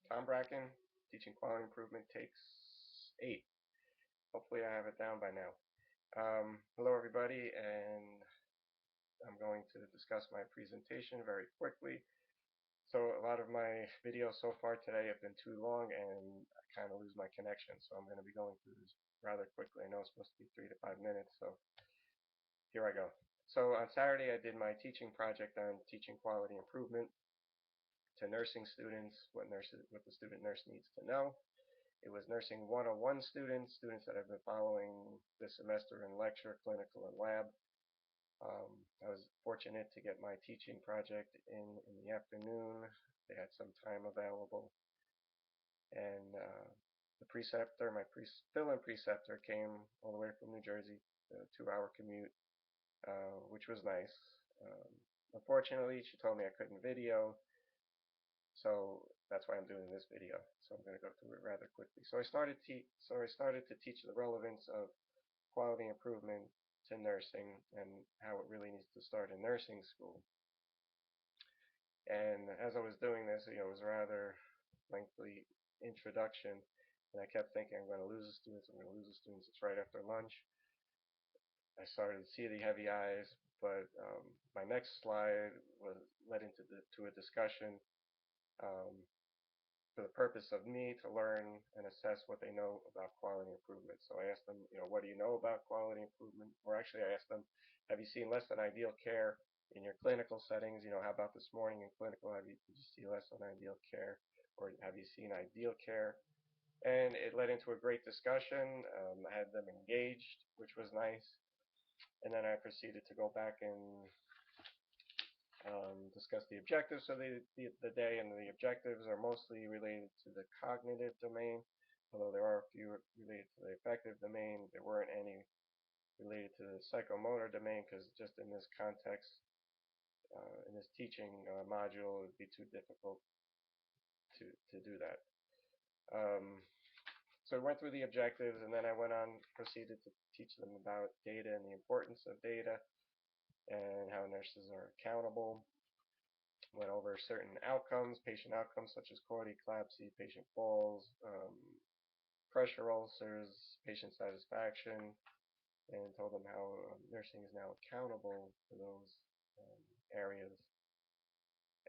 Tom Bracken, Teaching Quality Improvement takes 8. Hopefully I have it down by now. Hello everybody, and I'm going to discuss my presentation very quickly. So a lot of my videos so far today have been too long and I kind of lose my connection, so I'm going to be going through this rather quickly. I know it's supposed to be 3 to 5 minutes, so here I go. So on Saturday I did my teaching project on teaching quality improvement to nursing students, what the student nurse needs to know. It was Nursing 101 students that have been following this semester in lecture, clinical, and lab. I was fortunate to get my teaching project in the afternoon. They had some time available. And the preceptor, my fill-in preceptor, came all the way from New Jersey, a 2-hour commute, which was nice. Um, Unfortunately, she told me I couldn't video, so that's why I'm doing this video. So I'm going to go through it rather quickly. So I started to teach the relevance of quality improvement to nursing and how it really needs to start in nursing school. And as I was doing this, it was a rather lengthy introduction, and I kept thinking, I'm going to lose the students. I'm going to lose the students. It's right after lunch. I started to see the heavy eyes, but my next slide was led into to a discussion um, for the purpose of me to learn and assess what they know about quality improvement. So I asked them, what do you know about quality improvement? Or actually, I asked them, have you seen less than ideal care in your clinical settings? How about this morning in clinical? Did you see less than ideal care? Or have you seen ideal care? And it led into a great discussion. I had them engaged, which was nice. And then I proceeded to go back and discuss the objectives of the day, and the objectives are mostly related to the cognitive domain, although there are a few related to the affective domain. There weren't any related to the psychomotor domain because just in this context, in this teaching module, it would be too difficult to do that. Um, so I went through the objectives, and then I proceeded to teach them about data and the importance of data and how nurses are accountable. Went over certain outcomes, patient outcomes such as chordy, collapse, patient falls, pressure ulcers, patient satisfaction, and told them how nursing is now accountable for those areas.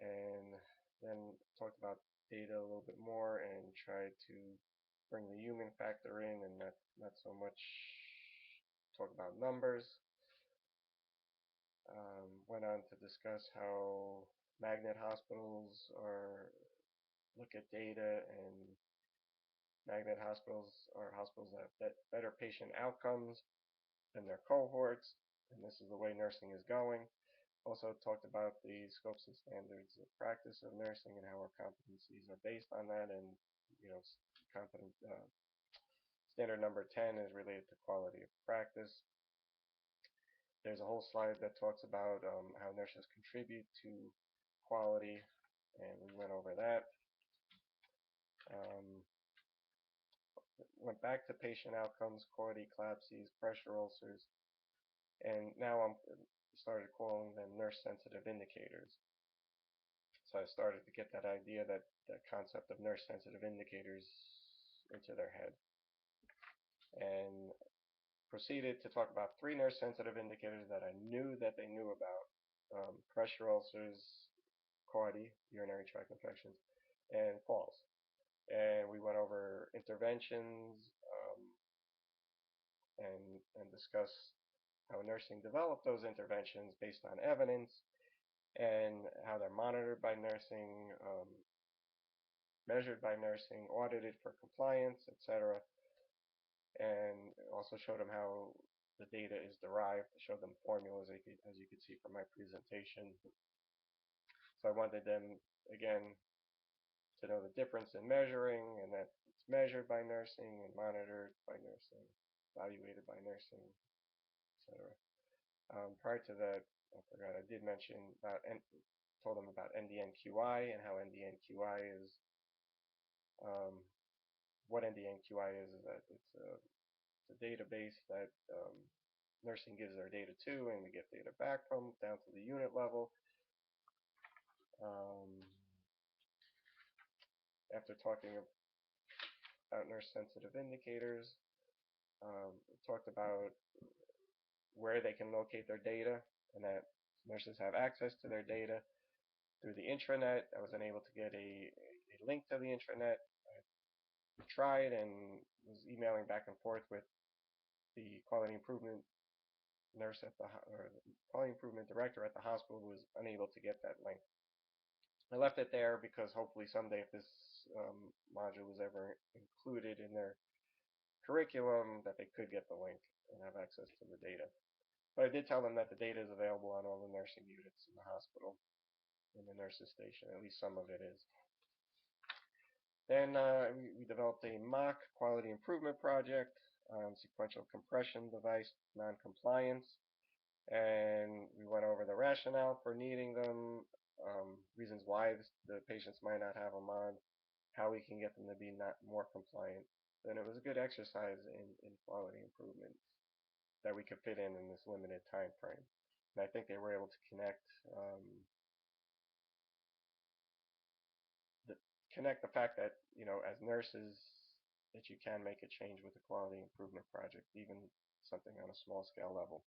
And then talked about data a little bit more and tried to bring the human factor in and not so much talk about numbers. Went on to discuss how magnet hospitals look at data, and magnet hospitals are hospitals that have better patient outcomes than their cohorts, and this is the way nursing is going. Also talked about the scopes and standards of practice of nursing and how our competencies are based on that, and competent standard number 10 is related to quality of practice. There's a whole slide that talks about how nurses contribute to quality, and we went over that. Um, Went back to patient outcomes, quality, collapses, pressure ulcers, and now I'm started calling them nurse-sensitive indicators. So I started to get that idea, that concept of nurse-sensitive indicators into their head, and proceeded to talk about 3 nurse-sensitive indicators that I knew that they knew about: pressure ulcers, CAUTI, urinary tract infections, and falls. And we went over interventions and discussed how nursing developed those interventions based on evidence and how they're monitored by nursing, measured by nursing, audited for compliance, etc. And also showed them how the data is derived, to show them formulas, as you could see from my presentation. So I wanted them, again, to know the difference in measuring, and that it's measured by nursing and monitored by nursing, evaluated by nursing, etc. Prior to that, I forgot, I did mention about, told them about NDNQI and how NDNQI is, um, what NDNQI is that it's a database that nursing gives their data to, and we get data back from down to the unit level. Um, after talking about nurse-sensitive indicators, we talked about where they can locate their data and that nurses have access to their data through the intranet. I was unable to get a link to the intranet. I tried and was emailing back and forth with the quality improvement nurse at or the quality improvement director at the hospital, who was unable to get that link. I left it there because hopefully someday, if this module was ever included in their curriculum, that they could get the link and have access to the data. But I did tell them that the data is available on all the nursing units in the hospital, in the nurses station. At least some of it is. Then we developed a mock quality improvement project on sequential compression device non-compliance, and we went over the rationale for needing them, reasons why the patients might not have them on, how we can get them to be more compliant. Then it was a good exercise in quality improvement that we could fit in this limited time frame. And I think they were able to connect the fact that, as nurses, that you can make a change with a quality improvement project, even something on a small scale level.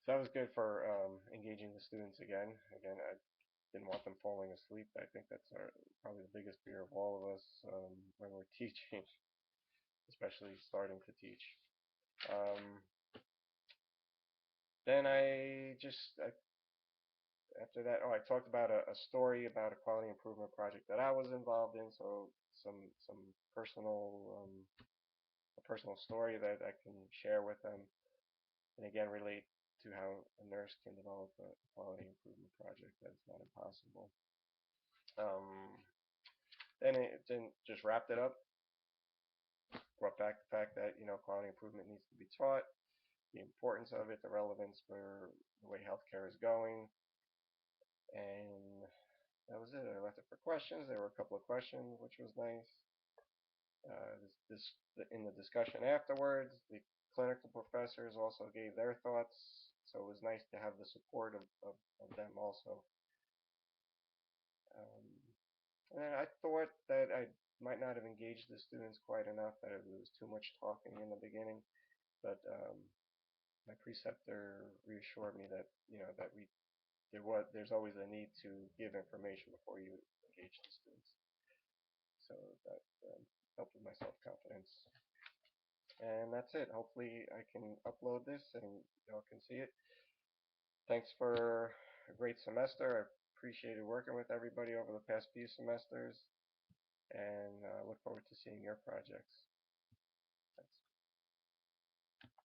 So that was good for engaging the students again. Again, I didn't want them falling asleep. I think that's probably the biggest fear of all of us when we're teaching, especially starting to teach. Then after that, I talked about a story about a quality improvement project that I was involved in. So some a personal story that I can share with them, and again relate to how a nurse can develop a quality improvement project. That's not impossible. Then just wrapped it up. Brought back the fact that quality improvement needs to be taught, the importance of it, the relevance for the way healthcare is going, and that was it. I left it for questions. There were a couple of questions, which was nice. In the discussion afterwards, the clinical professors also gave their thoughts, so it was nice to have the support of them also. And I thought that I might not have engaged the students quite enough, that it was too much talking in the beginning, but my preceptor reassured me that there's always a need to give information before you engage the students. So that helped with my self-confidence. And that's it. Hopefully I can upload this and y'all can see it. Thanks for a great semester. I appreciated working with everybody over the past few semesters, and look forward to seeing your projects.